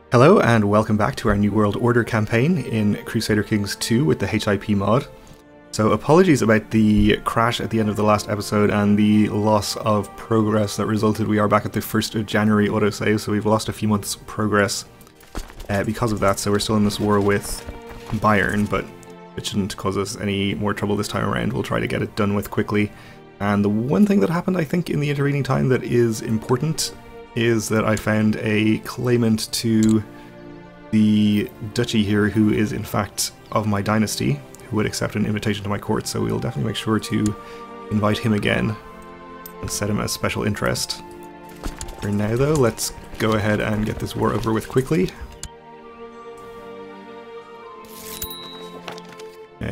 Hello and welcome back to our New World Order campaign in Crusader Kings 2 with the HIP mod. So apologies about the crash at the end of the last episode and the loss of progress that resulted. We are back at the 1st of January autosave, so we've lost a few months progress because of that. So we're still in this war with Bayern, but it shouldn't cause us any more trouble this time around. We'll try to get it done with quickly. And the one thing that happened, I think, in the intervening time that is important is that I found a claimant to the duchy here who is in fact of my dynasty, who would accept an invitation to my court, so we'll definitely make sure to invite him again and set him as special interest. For now though, let's go ahead and get this war over with quickly.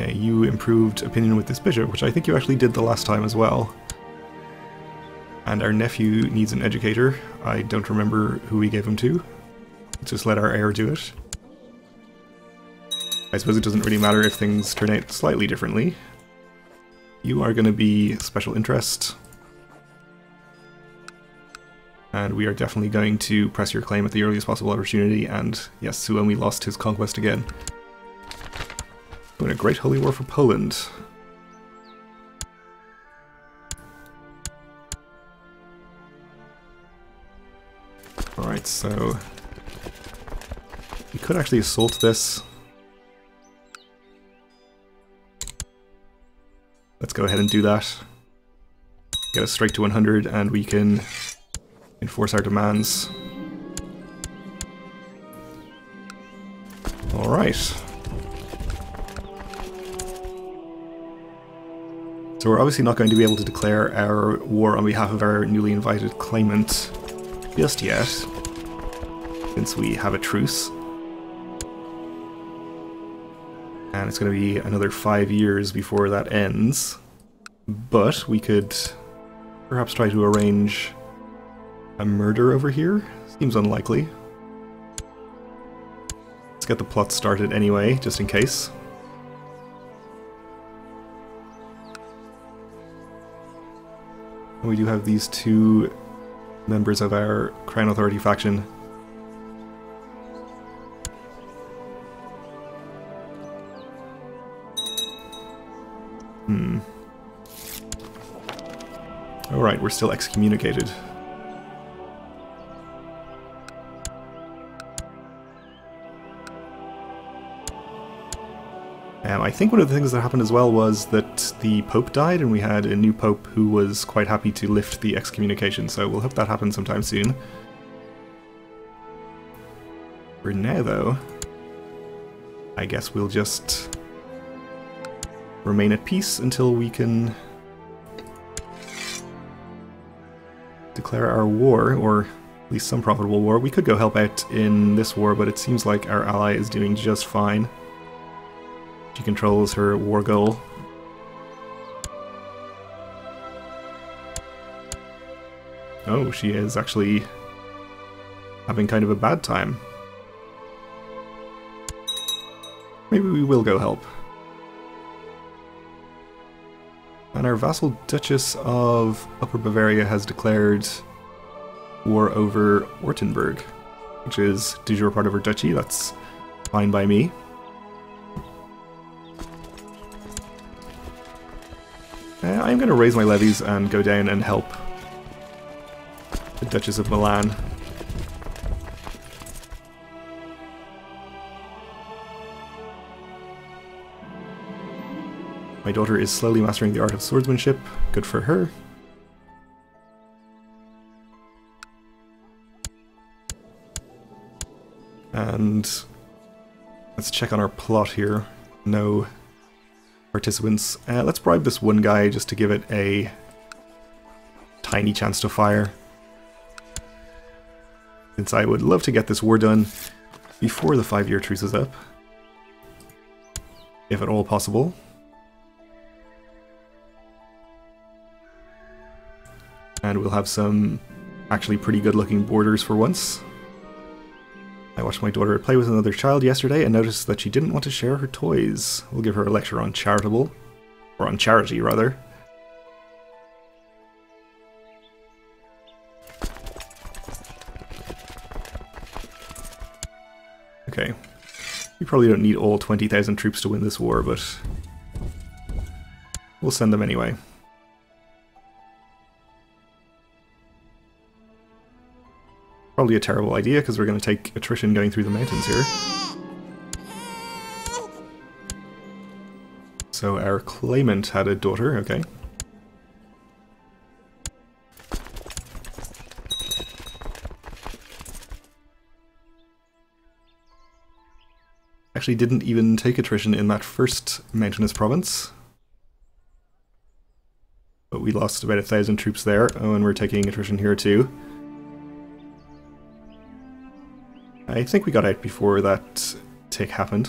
You improved opinion with this bishop, which I think you actually did the last time as well. And our nephew needs an educator. I don't remember who we gave him to. Let's just let our heir do it. I suppose it doesn't really matter if things turn out slightly differently. You are going to be special interest. And we are definitely going to press your claim at the earliest possible opportunity. And yes, Suomi lost his conquest again. Doing a great holy war for Poland. Alright, so we could actually assault this. Let's go ahead and do that. Get us straight to 100 and we can enforce our demands. Alright. So we're obviously not going to be able to declare our war on behalf of our newly invited claimant just yet, since we have a truce. And it's going to be another 5 years before that ends. But we could perhaps try to arrange a murder over here. Seems unlikely. Let's get the plot started anyway, just in case. And we do have these two members of our Crown Authority faction. Alright, we're still excommunicated. I think one of the things that happened as well was that the Pope died and we had a new Pope who was quite happy to lift the excommunication, so we'll hope that happens sometime soon. For now though, I guess we'll just remain at peace until we can declare our war, or at least some profitable war. We could go help out in this war, but it seems like our ally is doing just fine. She controls her war goal. Oh, she is actually having kind of a bad time. Maybe we will go help. And our vassal Duchess of Upper Bavaria has declared war over Ortenburg, which is de jure part of her duchy. That's fine by me. I'm going to raise my levies and go down and help the Duchess of Milan. My daughter is slowly mastering the art of swordsmanship. Good for her. And let's check on our plot here. No participants. Let's bribe this one guy just to give it a tiny chance to fire, since I would love to get this war done before the 5-year truce is up, if at all possible. And we'll have some actually pretty good looking borders for once. I watched my daughter play with another child yesterday and noticed that she didn't want to share her toys. We'll give her a lecture on charitable, or on charity rather. Okay. We probably don't need all 20,000 troops to win this war, but we'll send them anyway. Probably a terrible idea, because we're going to take attrition going through the mountains here. So our claimant had a daughter, okay. Actually didn't even take attrition in that first mountainous province. But we lost about 1,000 troops there. Oh, and we're taking attrition here too. I think we got out before that tick happened.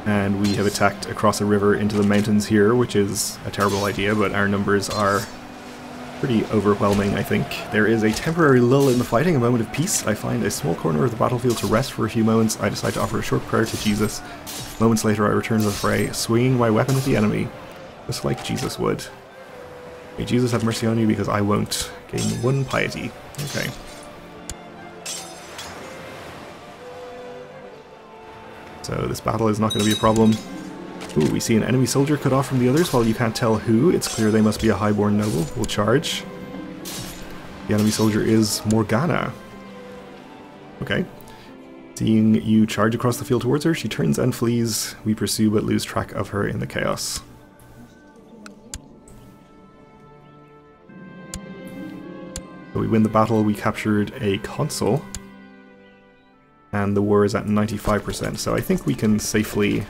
And we have attacked across a river into the mountains here, which is a terrible idea, but our numbers are pretty overwhelming, I think. There is a temporary lull in the fighting, a moment of peace. I find a small corner of the battlefield to rest for a few moments. I decide to offer a short prayer to Jesus. Moments later I return to the fray, swinging my weapon at the enemy, just like Jesus would. May Jesus have mercy on you, because I won't. Gain 1 piety. Okay. So this battle is not going to be a problem. Ooh, we see an enemy soldier cut off from the others. While you can't tell who, it's clear they must be a highborn noble. We'll charge. The enemy soldier is Morgana. Okay. Seeing you charge across the field towards her, she turns and flees. We pursue but lose track of her in the chaos. So we win the battle, we captured a consul. And the war is at 95%, so I think we can safely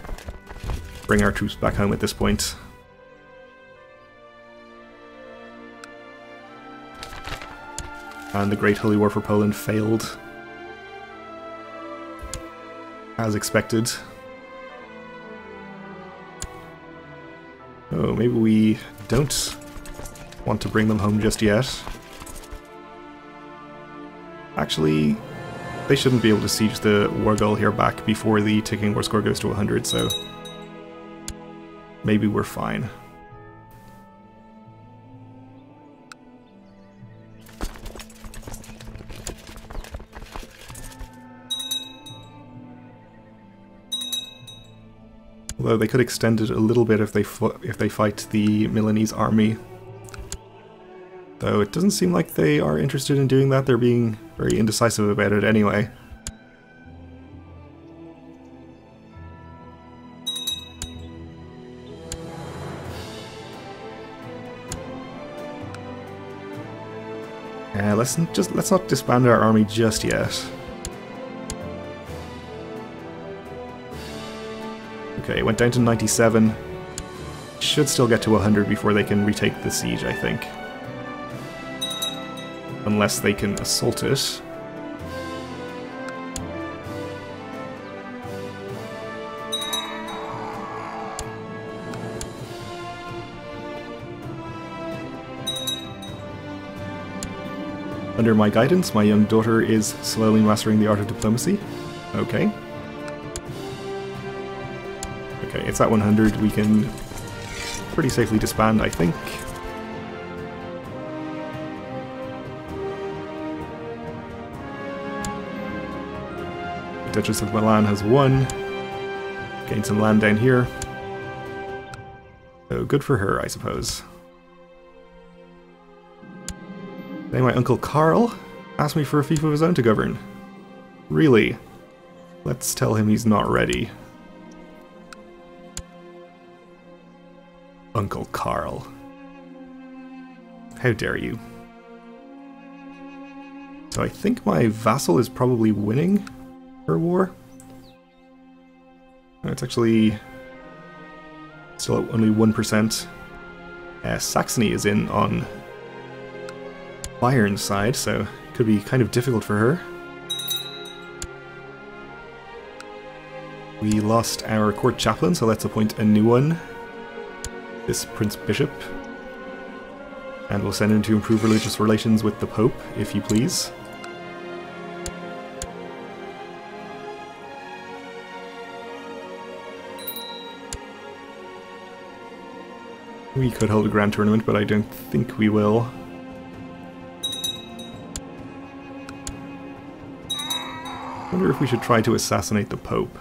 bring our troops back home at this point. And the Great Holy War for Poland failed. As expected. Oh, maybe we don't want to bring them home just yet. Actually, they shouldn't be able to siege the war goal here back before the ticking war score goes to 100, so maybe we're fine. Although they could extend it a little bit if they fight the Milanese army. Though it doesn't seem like they are interested in doing that, they're being very indecisive about it anyway. Let's not disband our army just yet. Okay, it went down to 97. Should still get to 100 before they can retake the siege, I think. Unless they can assault it. Under my guidance, my young daughter is slowly mastering the art of diplomacy. Okay. Okay, it's at 100. We can pretty safely disband, I think. Duchess of Milan has won. Gained some land down here. So good for her, I suppose. Then my Uncle Karl asked me for a fief of his own to govern. Really? Let's tell him he's not ready. Uncle Karl. How dare you? So I think my vassal is probably winning her war. It's actually still at only 1%. Saxony is in on Bayern's side, so it could be kind of difficult for her. We lost our court chaplain, so let's appoint a new one. This Prince Bishop. And we'll send him to improve religious relations with the Pope, if you please. We could hold a grand tournament, but I don't think we will. wonder if we should try to assassinate the Pope.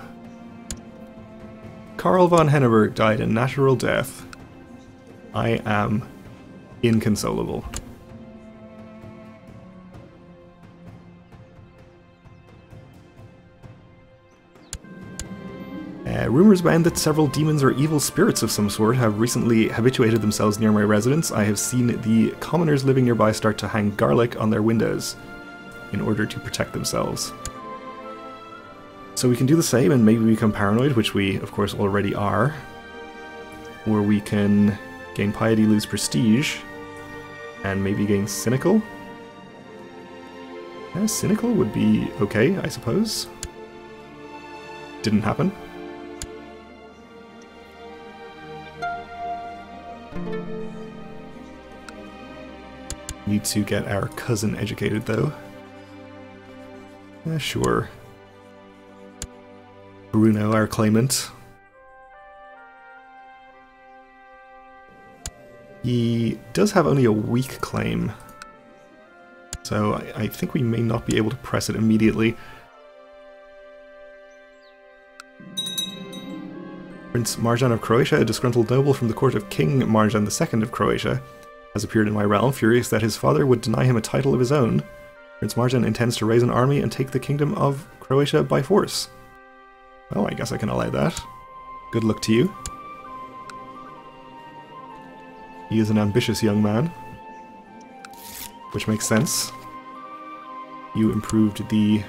Karl von Henneberg died a natural death. I am inconsolable. Rumors abound that several demons or evil spirits of some sort have recently habituated themselves near my residence. I have seen the commoners living nearby start to hang garlic on their windows in order to protect themselves. So we can do the same and maybe become paranoid, which we of course already are. Or we can gain piety, lose prestige, and maybe gain cynical. Yeah, cynical would be okay, I suppose. Didn't happen. Need to get our cousin educated, though. Sure. Bruno, our claimant. He does have only a weak claim, so I think we may not be able to press it immediately. Prince Marjan of Croatia, a disgruntled noble from the court of King Marjan II of Croatia, has appeared in my realm, furious that his father would deny him a title of his own. Prince Marjan intends to raise an army and take the kingdom of Croatia by force. Well, I guess I can allow that. Good luck to you. He is an ambitious young man, which makes sense. You improved the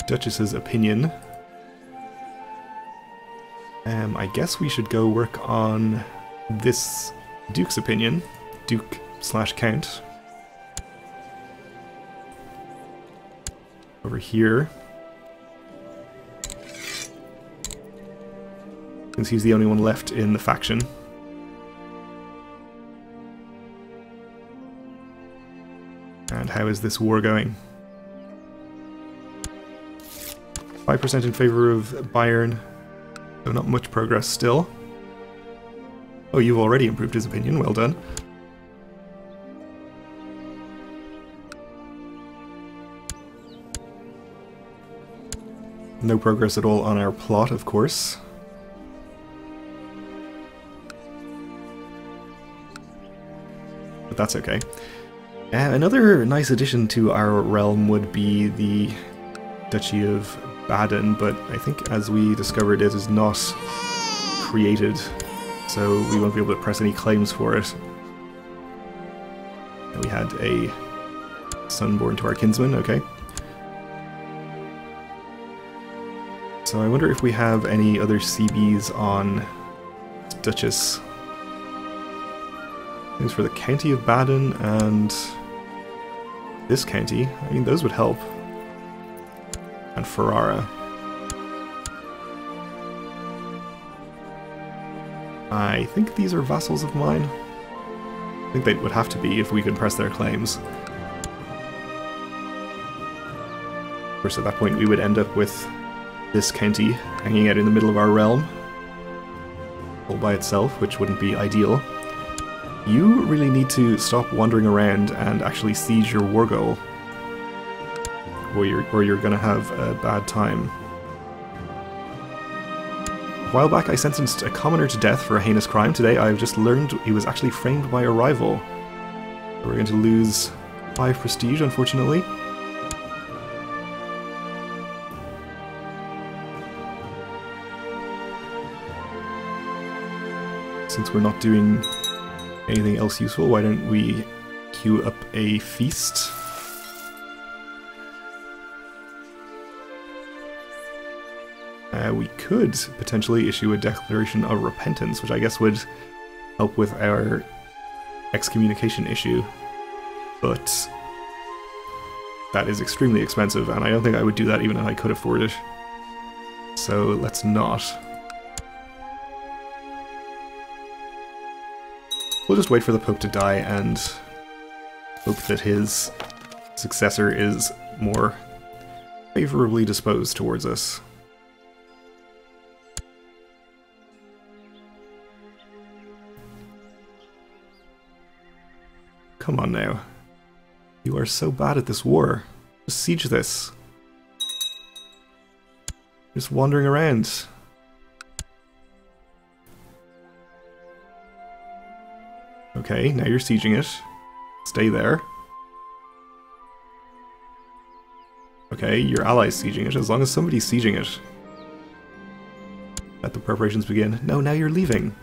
Duchess's opinion. I guess we should go work on this Duke's opinion. Duke/Count. Over here. Since he's the only one left in the faction. And how is this war going? 5% in favor of Bayern. So not much progress still. Oh, you've already improved his opinion. Well done. No progress at all on our plot, of course. But that's okay. Another nice addition to our realm would be the Duchy of Baden, but I think as we discovered it is not created, so we won't be able to press any claims for it. And we had a son born to our kinsman, okay. So I wonder if we have any other CBs on Duchess. Things for the county of Baden and this county. I mean, those would help. And Ferrara. I think these are vassals of mine. I think they would have to be if we could press their claims. Of course, at that point we would end up with this county hanging out in the middle of our realm, all by itself, which wouldn't be ideal. You really need to stop wandering around and actually siege your war goal, or you're gonna have a bad time. A while back I sentenced a commoner to death for a heinous crime. Today I've just learned he was actually framed by a rival. We're going to lose 5 prestige, unfortunately. Since we're not doing anything else useful, why don't we queue up a feast? We could potentially issue a declaration of repentance, which I guess would help with our excommunication issue, but that is extremely expensive, and I don't think I would do that even if I could afford it. So let's not. We'll just wait for the Pope to die and hope that his successor is more favorably disposed towards us. Come on now. You are so bad at this war. Just siege this. Just wandering around. Okay, now you're sieging it. Stay there. Okay, your ally's sieging it, as long as somebody's sieging it. Let the preparations begin. No, now you're leaving.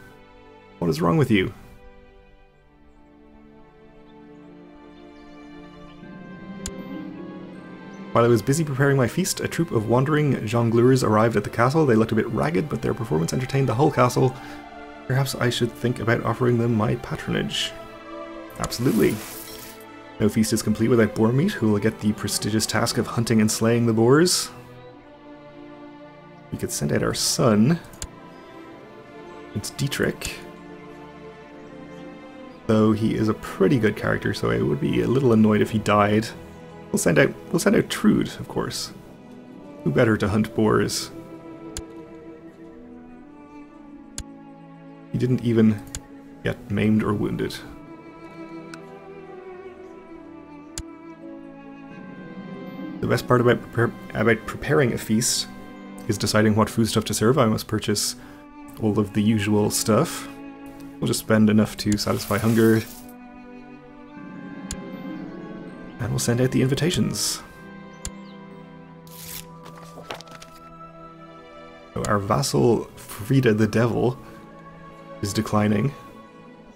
What is wrong with you? While I was busy preparing my feast, a troop of wandering jongleurs arrived at the castle. They looked a bit ragged, but their performance entertained the whole castle. Perhaps I should think about offering them my patronage. Absolutely. No feast is complete without boar meat, who will get the prestigious task of hunting and slaying the boars. We could send out our son. It's Dietrich. Though he is a pretty good character, so I would be a little annoyed if he died. We'll send out Trude, of course. Who better to hunt boars? He didn't even get maimed or wounded. The best part about preparing a feast is deciding what food stuff to serve. I must purchase all of the usual stuff. We'll just spend enough to satisfy hunger. And we'll send out the invitations. So our vassal, Frida the Devil, is declining.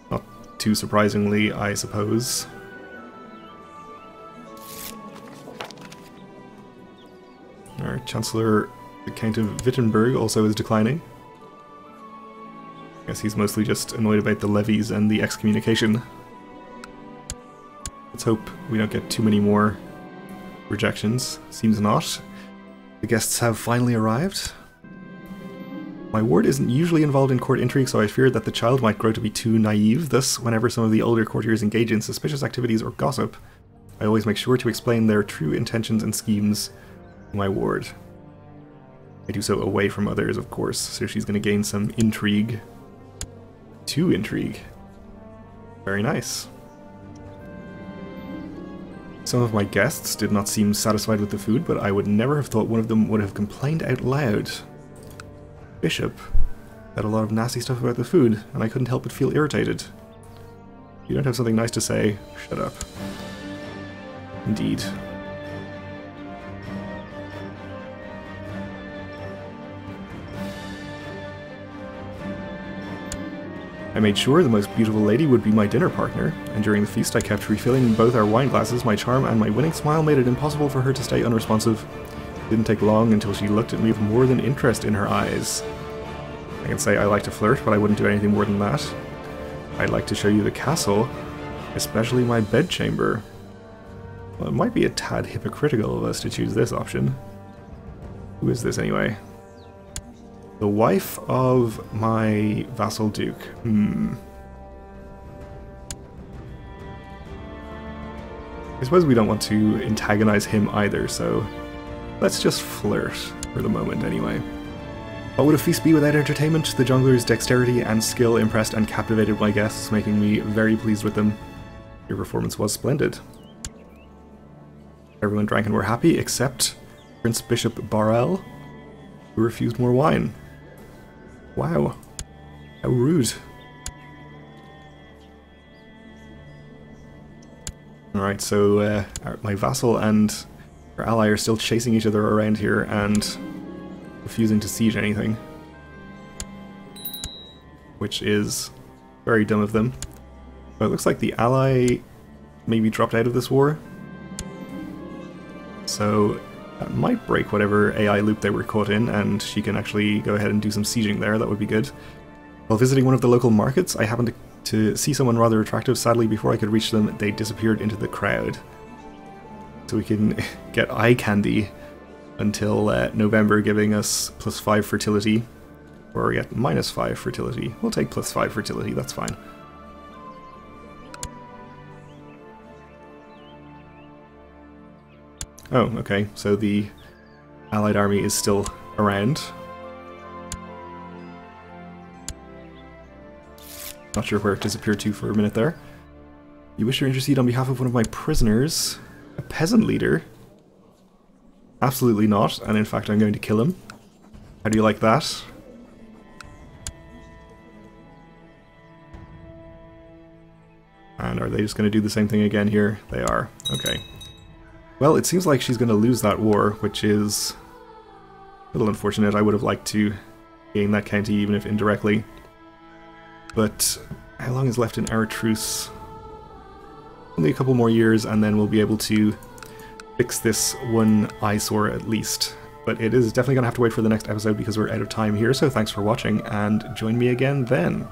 Not too surprisingly, I suppose. Our Chancellor, the Count of Wittenberg, also is declining. I guess he's mostly just annoyed about the levies and the excommunication. Let's hope we don't get too many more rejections. Seems not. The guests have finally arrived. My ward isn't usually involved in court intrigue, so I feared that the child might grow to be too naive. Thus, whenever some of the older courtiers engage in suspicious activities or gossip, I always make sure to explain their true intentions and schemes to my ward. I do so away from others, of course, so she's going to gain some intrigue. 2 intrigue. Very nice. Some of my guests did not seem satisfied with the food, but I would never have thought one of them would have complained out loud. Bishop had a lot of nasty stuff about the food, and I couldn't help but feel irritated. If you don't have something nice to say, shut up. Indeed. I made sure the most beautiful lady would be my dinner partner, and during the feast I kept refilling both our wine glasses. My charm and my winning smile made it impossible for her to stay unresponsive. It didn't take long until she looked at me with more than interest in her eyes. I can say I like to flirt, but I wouldn't do anything more than that. I'd like to show you the castle, especially my bedchamber. Well, it might be a tad hypocritical of us to choose this option. Who is this anyway? The wife of my vassal duke. I suppose we don't want to antagonize him either, so let's just flirt for the moment anyway. What would a feast be without entertainment? The jungler's dexterity and skill impressed and captivated my guests, making me very pleased with them. Your performance was splendid. Everyone drank and were happy, except Prince Bishop Barel, who refused more wine. Wow, how rude. Alright, so my vassal and our ally are still chasing each other around here and refusing to siege anything. Which is very dumb of them. But it looks like the ally maybe dropped out of this war. So that might break whatever AI loop they were caught in, and she can actually go ahead and do some sieging there. That would be good. While visiting one of the local markets, I happened to see someone rather attractive. Sadly, before I could reach them, they disappeared into the crowd. So we can get eye candy until November, giving us +5 fertility. Or get -5 fertility. We'll take +5 fertility, that's fine. Oh, okay, so the Allied army is still around. Not sure where it disappeared to for a minute there. You wish to intercede on behalf of one of my prisoners? A peasant leader? Absolutely not, and in fact I'm going to kill him. How do you like that? And are they just going to do the same thing again here? They are. Okay. Well, it seems like she's going to lose that war, which is a little unfortunate. I would have liked to gain that county, even if indirectly. But how long is left in our truce? Only a couple more years, and then we'll be able to fix this one eyesore at least. But it is definitely going to have to wait for the next episode because we're out of time here, so thanks for watching, and join me again then.